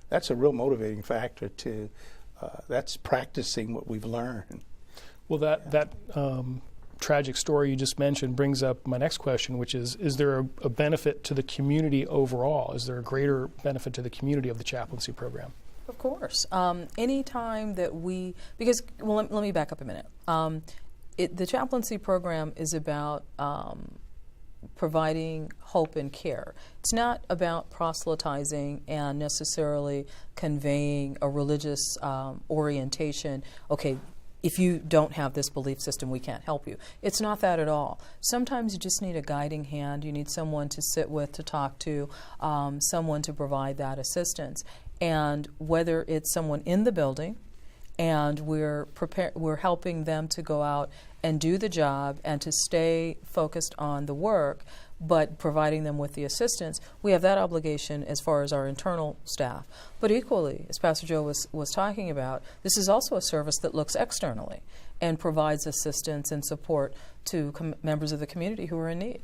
that's a real motivating factor to, that's practicing what we've learned. Well, that tragic story you just mentioned brings up my next question, which is there a benefit to the community overall? Is there a greater benefit to the community of the chaplaincy program? Of course. Anytime that let me back up a minute. The chaplaincy program is about providing hope and care. It's not about proselytizing and necessarily conveying a religious orientation. Okay, if you don't have this belief system, we can't help you. It's not that at all. Sometimes you just need a guiding hand. You need someone to sit with, to talk to, someone to provide that assistance. And whether it's someone in the building, and we're helping them to go out and do the job and to stay focused on the work, but providing them with the assistance, we have that obligation as far as our internal staff. But equally, as Pastor Joe was talking about, this is also a service that looks externally and provides assistance and support to members of the community who are in need.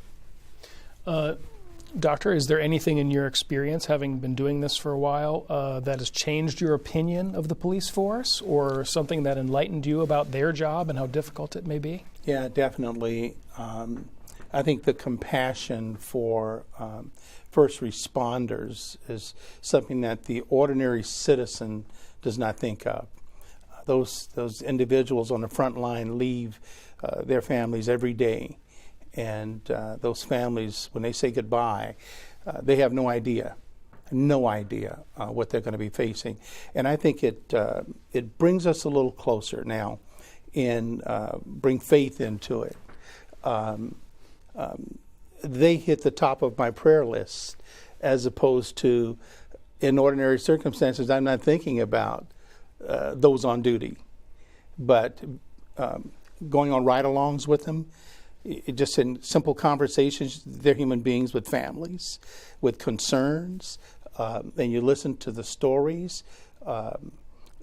Doctor, is there anything in your experience, having been doing this for a while, that has changed your opinion of the police force, or something that enlightened you about their job and how difficult it may be? Yeah, definitely. I think the compassion for first responders is something that the ordinary citizen does not think of. Those individuals on the front line leave their families every day. And those families, when they say goodbye, they have no idea what they're going to be facing. And I think it brings us a little closer now and bring faith into it. They hit the top of my prayer list, as opposed to, in ordinary circumstances, I'm not thinking about those on duty. But going on ride-alongs with them, just in simple conversations, they're human beings with families, with concerns, and you listen to the stories,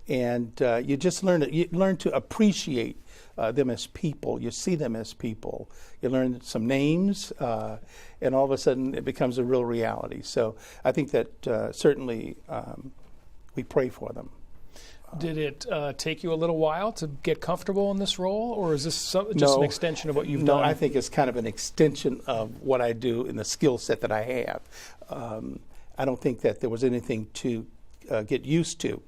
and you just learn to appreciate them as people. You see them as people. You learn some names, and all of a sudden it becomes a real reality. So I think that certainly we pray for them. Did it take you a little while to get comfortable in this role, or is this just an extension of what you've done? No, I think it's kind of an extension of what I do and the skill set that I have. I don't think that there was anything to get used to,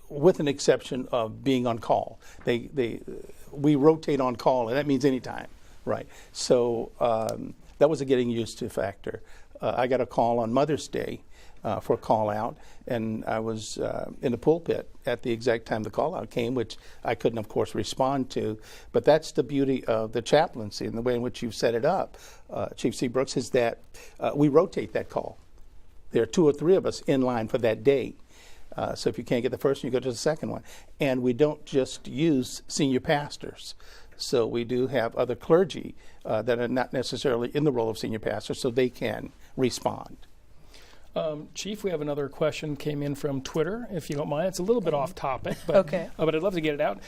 with an exception of being on call. We rotate on call, and that means anytime, right? So that was a getting used to factor. I got a call on Mother's Day for a call out, and I was in the pulpit at the exact time the call out came, which I couldn't, of course, respond to. But that's the beauty of the chaplaincy and the way in which you've set it up, Chief Seabrooks, is that we rotate that call. There are 2 or 3 of us in line for that day. So if you can't get the first one, you go to the second one. And we don't just use senior pastors. So we do have other clergy that are not necessarily in the role of senior pastors, so they can respond. Chief, we have another question came in from Twitter, if you don't mind. It's a little bit off topic, but, okay. But I'd love to get it out.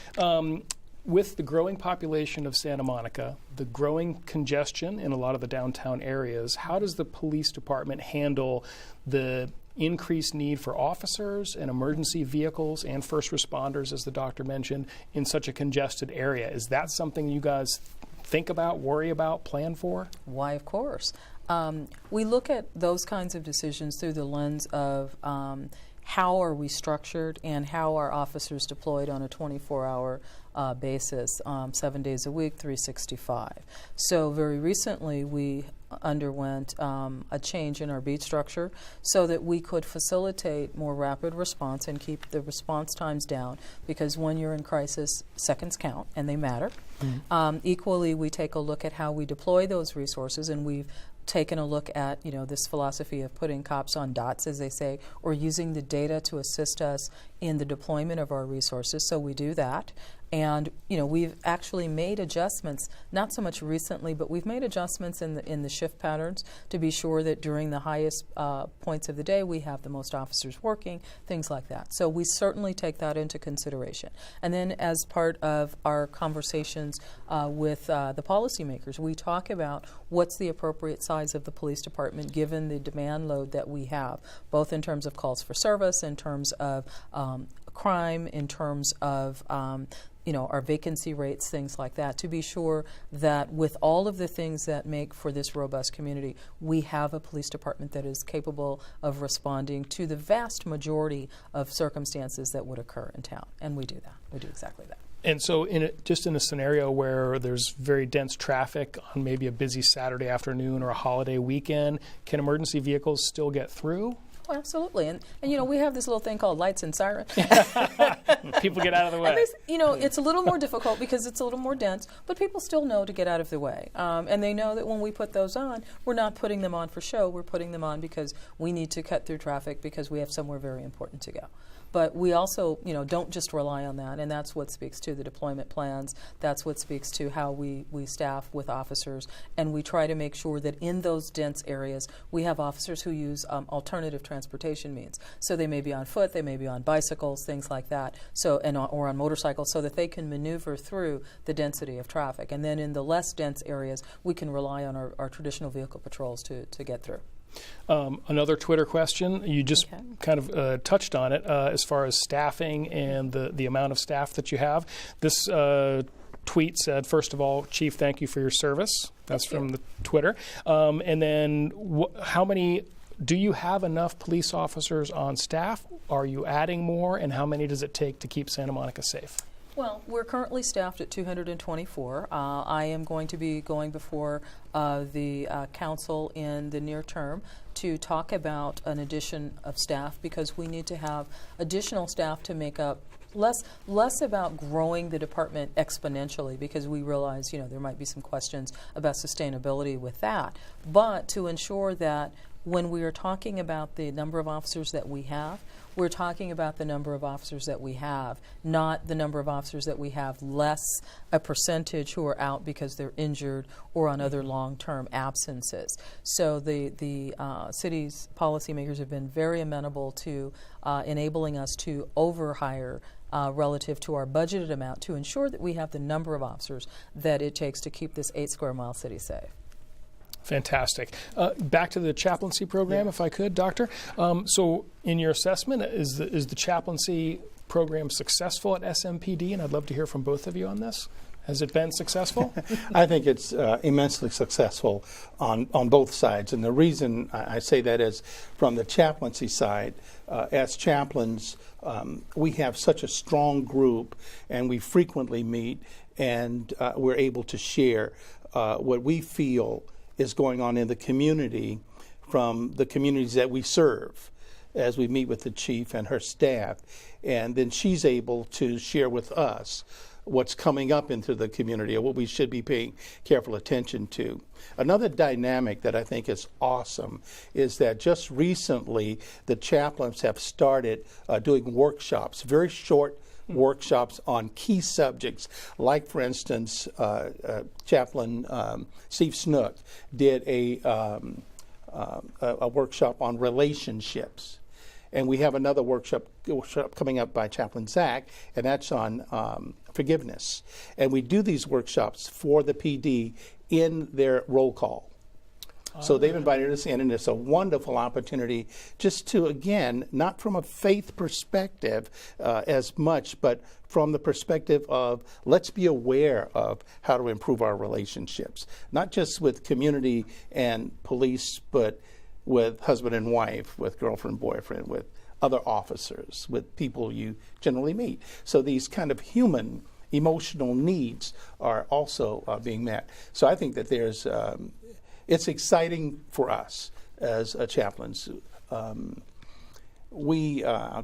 with the growing population of Santa Monica, the growing congestion in a lot of the downtown areas, how does the police department handle the increased need for officers and emergency vehicles and first responders, as the doctor mentioned, in such a congested area? Is that something you guys think about, worry about, plan for? Why, of course. We look at those kinds of decisions through the lens of how are we structured and how are officers deployed on a 24-hour basis, 7 days a week, 365. So very recently we underwent a change in our beat structure so that we could facilitate more rapid response and keep the response times down, because when you're in crisis, seconds count and they matter. Equally, we take a look at how we deploy those resources, and we've taken a look at, this philosophy of putting cops on dots, as they say, or using the data to assist us in the deployment of our resources. So we do that. And we've actually made adjustments, not so much recently, but we've made adjustments in the shift patterns to be sure that during the highest points of the day we have the most officers working, things like that. So we certainly take that into consideration. And then as part of our conversations with the policymakers, we talk about what's the appropriate size of the police department given the demand load that we have, both in terms of calls for service, in terms of crime, in terms of our vacancy rates, things like that, to be sure that with all of the things that make for this robust community, we have a police department that is capable of responding to the vast majority of circumstances that would occur in town. And we do that. We do exactly that. And so just in a scenario where there's very dense traffic on maybe a busy Saturday afternoon or a holiday weekend, can emergency vehicles still get through? Oh, absolutely. And we have this little thing called lights and sirens. People get out of the way. And it's a little more difficult because it's a little more dense, but people still know to get out of the way. And they know that when we put those on, we're not putting them on for show. We're putting them on because we need to cut through traffic because we have somewhere very important to go. But we also, don't just rely on that, and that's what speaks to the deployment plans. That's what speaks to how we staff with officers, and we try to make sure that in those dense areas we have officers who use alternative transportation means. So they may be on foot, they may be on bicycles, things like that, or on motorcycles, so that they can maneuver through the density of traffic. And then in the less dense areas, we can rely on our traditional vehicle patrols to get through. Another Twitter question, you just kind of touched on it as far as staffing and the amount of staff that you have. This tweet said, first of all, Chief, thank you for your service. That's from the Twitter. And then how many, do you have enough police officers on staff? Are you adding more? And how many does it take to keep Santa Monica safe? Well, we're currently staffed at 224. I am going to be going before the council in the near term to talk about an addition of staff, because we need to have additional staff to make up less about growing the department exponentially, because we realize there might be some questions about sustainability with that, but to ensure that when we are talking about the number of officers that we have, we're talking about the number of officers that we have, not the number of officers that we have less a percentage who are out because they're injured or on other long-term absences. So the city's policymakers have been very amenable to enabling us to overhire relative to our budgeted amount to ensure that we have the number of officers that it takes to keep this 8-square-mile city safe. Fantastic. Back to the chaplaincy program, if I could, Doctor. So in your assessment, is the chaplaincy program successful at SMPD? And I'd love to hear from both of you on this. Has it been successful? I think it's immensely successful on both sides. And the reason I say that is from the chaplaincy side, as chaplains, we have such a strong group, and we frequently meet, and we're able to share what we feel is going on in the community from the communities that we serve as we meet with the chief and her staff. And then she's able to share with us what's coming up into the community or what we should be paying careful attention to. Another dynamic that I think is awesome is that just recently the chaplains have started doing workshops, very short workshops on key subjects, like, for instance, Chaplain Steve Snook did a workshop on relationships. And we have another workshop coming up by Chaplain Zach, and that's on forgiveness. And we do these workshops for the PD in their roll call. So they've invited us in, and it's a wonderful opportunity just to, again, not from a faith perspective as much, but from the perspective of let's be aware of how to improve our relationships, not just with community and police, but with husband and wife, with girlfriend, boyfriend, with other officers, with people you generally meet. So these kind of human, emotional needs are also being met. So I think that there's it's exciting for us as chaplains. I'll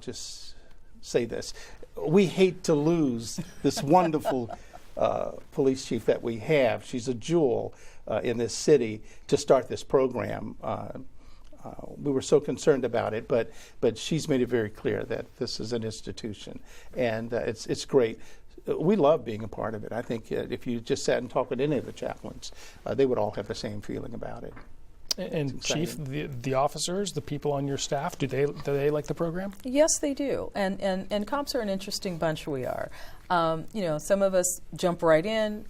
just say this, we hate to lose this wonderful police chief that we have. She's a jewel in this city to start this program. We were so concerned about it, but she's made it very clear that this is an institution, and it's great. We love being a part of it. I think if you just sat and talked with any of the chaplains, they would all have the same feeling about it. And Chief, the officers, the people on your staff, do they like the program? Yes, they do. And cops are an interesting bunch. We are. Some of us jump right in,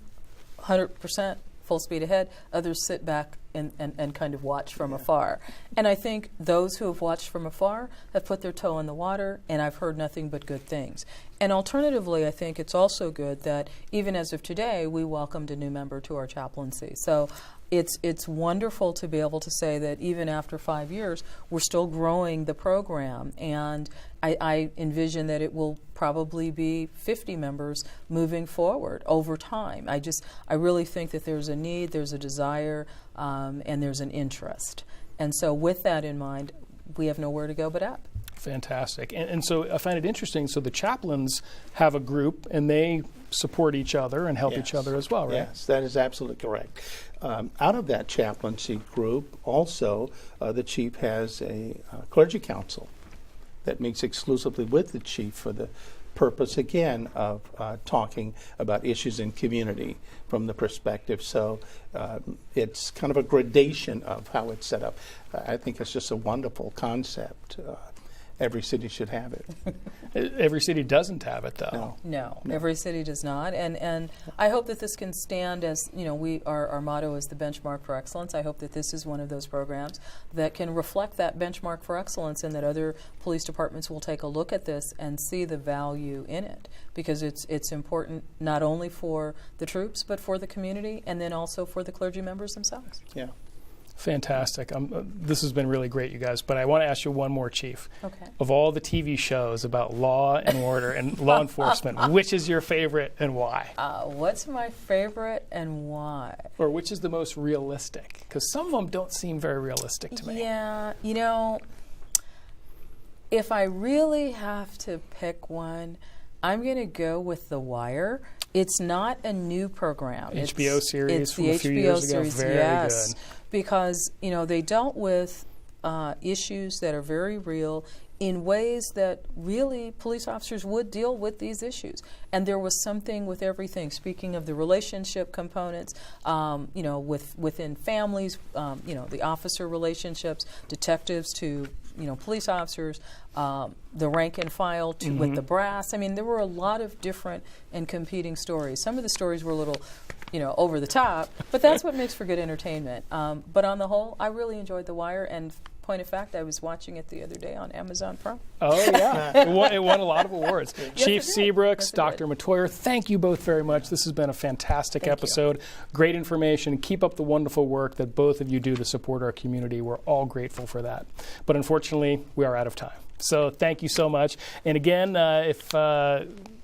100%. Full speed ahead. Others sit back and kind of watch from afar. And I think those who have watched from afar have put their toe in the water, and I've heard nothing but good things. And alternatively, I think it's also good that even as of today, we welcomed a new member to our chaplaincy. So it's wonderful to be able to say that even after 5 years, we're still growing the program. And I envision that it will probably be 50 members moving forward over time. I really think that there's a need, there's a desire, and there's an interest. And so with that in mind, we have nowhere to go but up. Fantastic. And so I find it interesting. So the chaplains have a group, and they support each other and help each other as well, right? Yes, that is absolutely correct. Out of that chaplaincy group, also, the chief has a clergy council that meets exclusively with the chief for the purpose, again, of talking about issues in community from the perspective. So it's kind of a gradation of how it's set up. I think it's just a wonderful concept. Every city should have it. Every city doesn't have it, though. No, every city does not. And I hope that this can stand as, our motto is the benchmark for excellence. I hope that this is one of those programs that can reflect that benchmark for excellence, and that other police departments will take a look at this and see the value in it, because it's important not only for the troops, but for the community, and then also for the clergy members themselves. Yeah. Fantastic. This has been really great, you guys. But I want to ask you one more, Chief. Okay. Of all the TV shows about law and order and law enforcement, which is your favorite and why? What's my favorite and why? Or which is the most realistic? Because some of them don't seem very realistic to me. Yeah. If I really have to pick one, I'm going to go with The Wire. It's not a new program. HBO series it's from the a few HBO years ago. series, Very yes, good. Because they dealt with issues that are very real in ways that really police officers would deal with these issues. And there was something with everything. Speaking of the relationship components, within families, the officer relationships, detectives to police officers, the rank and file with the brass. I mean, there were a lot of different and competing stories. Some of the stories were a little, over the top, but that's what makes for good entertainment. But on the whole, I really enjoyed The Wire, and point of fact, I was watching it the other day on Amazon Prime. Oh, yeah. It won a lot of awards. Yes, Chief Seabrooks, Dr. Matoyer, thank you both very much. This has been a fantastic episode. Great information. Keep up the wonderful work that both of you do to support our community. We're all grateful for that. But unfortunately, we are out of time. So thank you so much. And again, if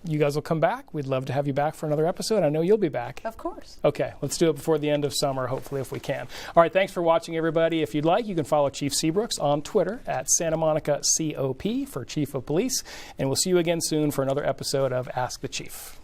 you guys will come back, we'd love to have you back for another episode. I know you'll be back. Of course. Okay, let's do it before the end of summer, hopefully, if we can. All right, thanks for watching, everybody. If you'd like, you can follow Chief Seabrooks on Twitter at Santa Monica COP for Chief of Police. And we'll see you again soon for another episode of Ask the Chief.